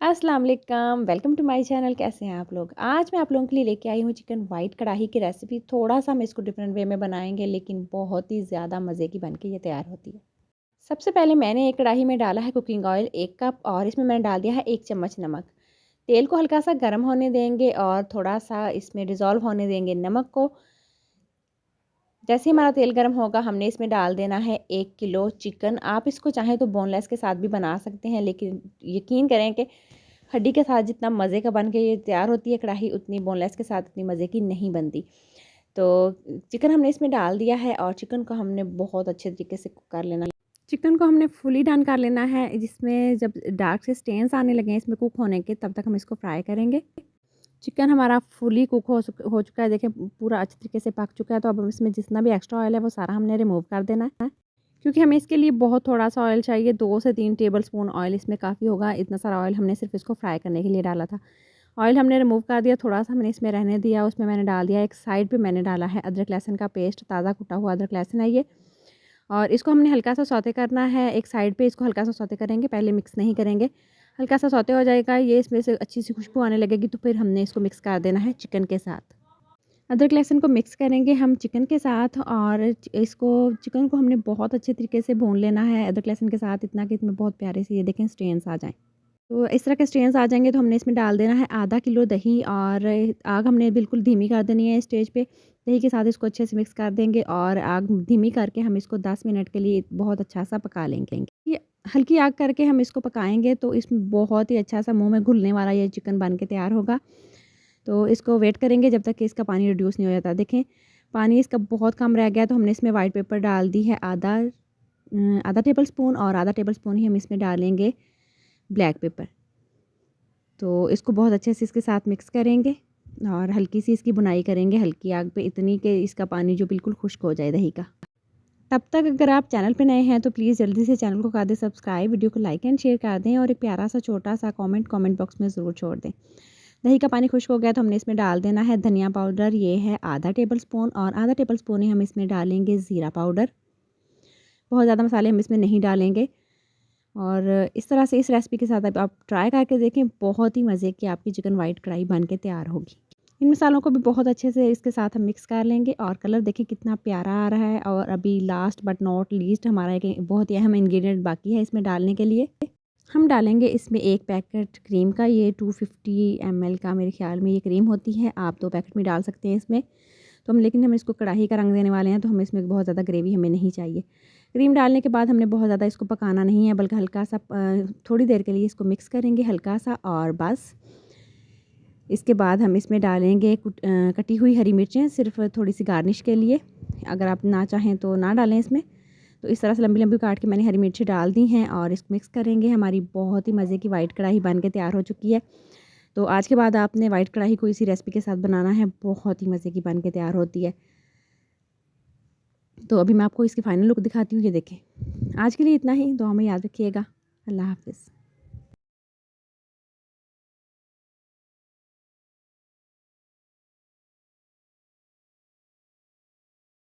अस्सलाम वालेकुम, welcome to my channel. कैसे हैं आप लोग? आज मैं आप लोगों के लिए लेके आई हूँ चिकन वाइट कढ़ाई की रेसिपी। थोड़ा-सा हम इसको डिफरेंट वे में बनाएँगे, लेकिन बहुत ही ज़्यादा मज़े की बन के ये तैयार होती है। सबसे पहले मैंने एक कढ़ाई में डाला है कुकिंग ऑयल 1 कप और इसमें मैंने डाल दिया है 1 चम्मच नमक। तेल को हल्का-सा गर्म होने देंगे और थोड़ा-सा इसमें डिज़ोल्व होने देंगे नमक को। जैसे ही हमारा तेल गर्म होगा, हमने इसमें डाल देना है 1 किलो चिकन। आप इसको चाहें तो बोनलेस के साथ भी बना सकते हैं, लेकिन यकीन करें कि हड्डी के साथ जितना मज़े का बन के ये तैयार होती है कढ़ाई, उतनी बोनलेस के साथ इतनी मज़े की नहीं बनती। तो चिकन हमने इसमें डाल दिया है और चिकन को हमने बहुत अच्छे तरीके से कुक कर लेना है। चिकन को हमने फुली डन कर लेना है, जिसमें जब डार्क से स्टेन्स आने लगे हैं इसमें कुक होने के, तब तक हम इसको फ्राई करेंगे। चिकन हमारा फुली कुक हो चुका है, देखिए पूरा अच्छे तरीके से पक चुका है। तो अब हम इसमें जितना भी एक्स्ट्रा ऑयल है वो सारा हमने रिमूव कर देना है, क्योंकि हमें इसके लिए बहुत थोड़ा-सा ऑयल चाहिए। 2 से 3 टेबलस्पून ऑयल इसमें काफ़ी होगा। इतना सारा ऑयल हमने सिर्फ़ इसको फ्राई करने के लिए डाला था। ऑयल हमने रिमूव कर दिया, थोड़ा-सा मैंने इसमें रहने दिया। उसमें मैंने डाल दिया, एक साइड पे मैंने डाला है अदरक लहसुन का पेस्ट, ताज़ा कुटा हुआ अदरक लहसुन है ये। और इसको हमने हल्का-सा सौते करना है। एक साइड पे इसको हल्का-सा सौते करेंगे, पहले मिक्स नहीं करेंगे। हल्का-सा सौते हो जाएगा, ये इसमें से अच्छी-सी खुशबू आने लगेगी, तो फिर हमने इसको मिक्स कर देना है चिकन के साथ। अदरक लहसुन को मिक्स करेंगे हम चिकन के साथ और इसको चिकन को हमने बहुत अच्छे तरीके से भून लेना है अदरक लहसुन के साथ, इतना कि इसमें बहुत प्यारे से ये देखें स्टेन्स आ जाएँ। तो इस तरह के स्टेन्स आ जाएँगे तो हमने इसमें डाल देना है आधा किलो दही और आग हमने बिल्कुल धीमी कर देनी है स्टेज पे। दही के साथ इसको अच्छे से मिक्स कर देंगे और आग धीमी करके हम इसको 10 मिनट के लिए बहुत अच्छा-सा पका लेंगे। ये हल्की आग करके हम इसको पकाएँगे तो इसमें बहुत ही अच्छा-सा मुँह में घुलने वाला ये चिकन बन के तैयार होगा। तो इसको वेट करेंगे जब तक कि इसका पानी रिड्यूस नहीं हो जाता। देखें, पानी इसका बहुत कम रह गया, तो हमने इसमें व्हाइट पेपर डाल दी है आधा टेबलस्पून और आधा टेबलस्पून ही हम इसमें डालेंगे ब्लैक पेपर। तो इसको बहुत अच्छे से इसके साथ मिक्स करेंगे और हल्की सी इसकी भुनाई करेंगे हल्की आग पे, इतनी कि इसका पानी जो बिल्कुल खुश्क हो जाए दही का। तब तक अगर आप चैनल पे नए हैं तो प्लीज़ जल्दी से चैनल को कर दें सब्सक्राइब, वीडियो को लाइक एंड शेयर कर दें और एक प्यारा सा छोटा सा कमेंट बॉक्स में ज़रूर छोड़ दें। दही का पानी खुश्क हो गया तो हमने इसमें डाल देना है धनिया पाउडर, ये है आधा टेबलस्पून और आधा टेबलस्पून ही हम इसमें डालेंगे ज़ीरा पाउडर। बहुत ज़्यादा मसाले हम इसमें नहीं डालेंगे। और इस तरह से इस रेसिपी के साथ अब आप ट्राई करके देखें, बहुत ही मज़े की आपकी चिकन वाइट कढ़ाई बन के तैयार होगी। इन मसालों को भी बहुत अच्छे से इसके साथ हम मिक्स कर लेंगे और कलर देखें कितना प्यारा आ रहा है। और अभी लास्ट बट नॉट लीस्ट हमारा एक बहुत ही अहम इंग्रेडिएंट बाकी है इसमें डालने के लिए। हम डालेंगे इसमें 1 पैकेट क्रीम का, ये 250 ml का मेरे ख़्याल में ये क्रीम होती है। आप 2 पैकेट भी डाल सकते हैं इसमें। तो लेकिन हम इसको कढ़ाई का रंग देने वाले हैं, तो हमें इसमें बहुत ज़्यादा ग्रेवी हमें नहीं चाहिए। क्रीम डालने के बाद हमने बहुत ज़्यादा इसको पकाना नहीं है, बल्कि हल्का-सा थोड़ी देर के लिए इसको मिक्स करेंगे हल्का-सा और बस। इसके बाद हम इसमें डालेंगे कटी हुई हरी मिर्चें, सिर्फ़ थोड़ी-सी गार्निश के लिए। अगर आप ना चाहें तो ना डालें इसमें। तो इस तरह से लंबी-लंबी काट के मैंने हरी मिर्ची डाल दी हैं और इसको मिक्स करेंगे। हमारी बहुत ही मज़े की वाइट कढ़ाई बन के तैयार हो चुकी है। तो आज के बाद आपने वाइट कढ़ाई को इसी रेसिपी के साथ बनाना है, बहुत ही मज़े की बन के तैयार होती है। तो अभी मैं आपको इसकी फ़ाइनल लुक दिखाती हूँ, ये देखें। आज के लिए इतना ही, दुआ में याद रखिएगा। अल्लाह हाफ़िज़।